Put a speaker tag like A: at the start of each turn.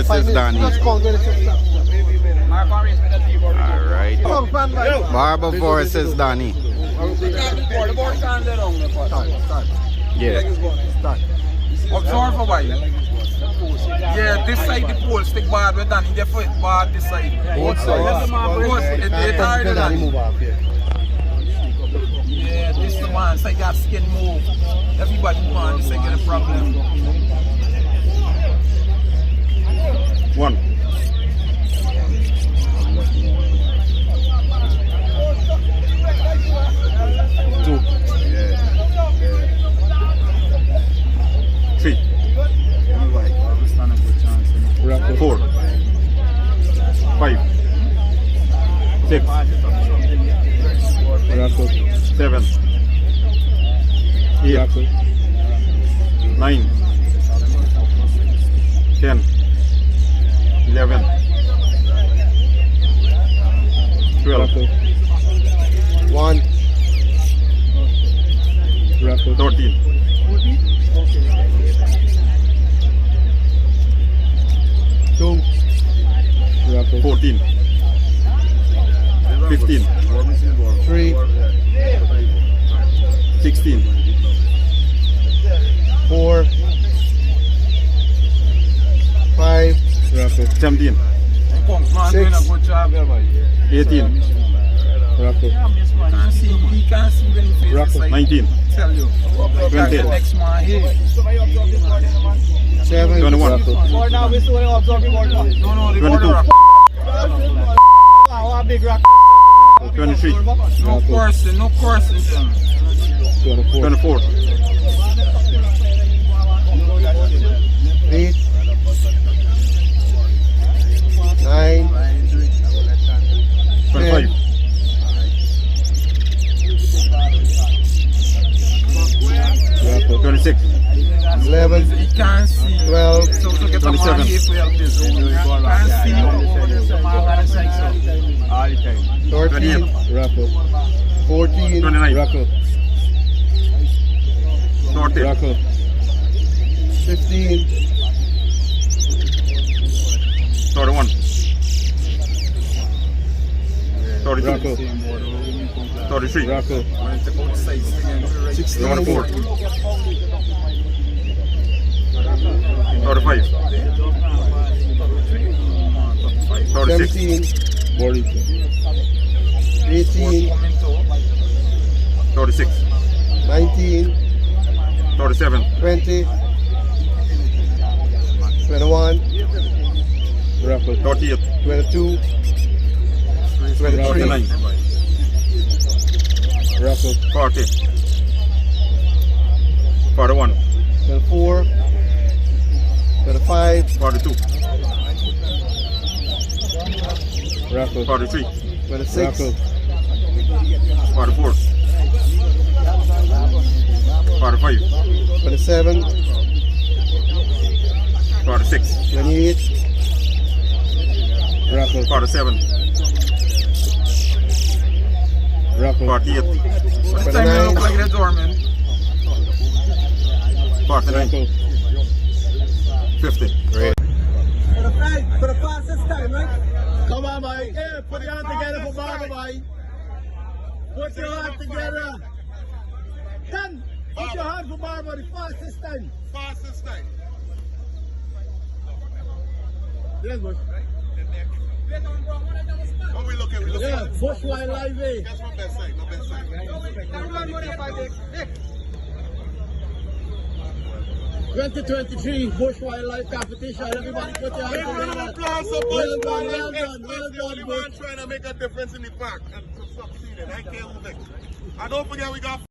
A: versus Danny. Alright. Barber versus Danny. Yeah.
B: Observe for while. Yeah, this side the pole stick bad with Danny. The foot bad this side.
C: Both sides.
B: It's harder than yeah, this the man. Side got skin move. Everybody man, this ain't get a problem.
A: 1. 2. 3. 4. 5. 6. 7. 8. 9. 10. 11. 12.
C: 1.
A: 13.
C: 2.
A: 14. 15.
C: 3.
A: 16.
C: 4. 5.
A: 17.
B: Man doing a good job here, boy.
A: 18.
B: Can't see, he can't see when he faces the side.
A: 19.
B: Tell you.
A: 20.
B: Next man here.
C: 7.
A: 21.
B: No, the
A: 22.
B: border rock.
A: 23.
B: No coursing, no coursing, Jim.
A: 24.
C: 8. 9.
A: 25. 26.
C: 11.
B: He can't see.
C: 12.
B: So to get the
A: 27.
B: man here for help this. Can't see. So man got a side so.
C: 13. 14.
A: 29. 30.
C: 15.
A: 31. 32. 33. 34. 35. 36.
C: 17. 18.
A: 36.
C: 19.
A: 37.
C: 20. 21.
A: 38.
C: 22. 23.
A: 39. 40. 41.
C: 24. 25.
A: 42. 43.
C: 26.
A: 44. 45.
C: 27.
A: 46.
C: 28.
A: 47. 48.
B: What time you look like that door, man?
A: 49. 50. Great.
C: For the fastest time, right? Come on, boy. Yeah, put your hand together for Barber, boy. Put your hand together. 10. Put your hand for Barber, the fastest time.
D: Fastest time.
C: Yes, boy.
D: What we looking? We looking.
C: Yeah, Bush Wildlife, eh?
D: That's my best side. My best side.
C: 2023 Bush Wildlife Competition. Everybody put your hands
D: Round of
C: together.
D: applause for
C: Well
D: Bush
C: done,
D: Wildlife.
C: well done, well
D: It's the only
C: done,
D: man
C: Bush.
D: trying to make a difference in the park and succeeding. I can't move it. And don't forget we got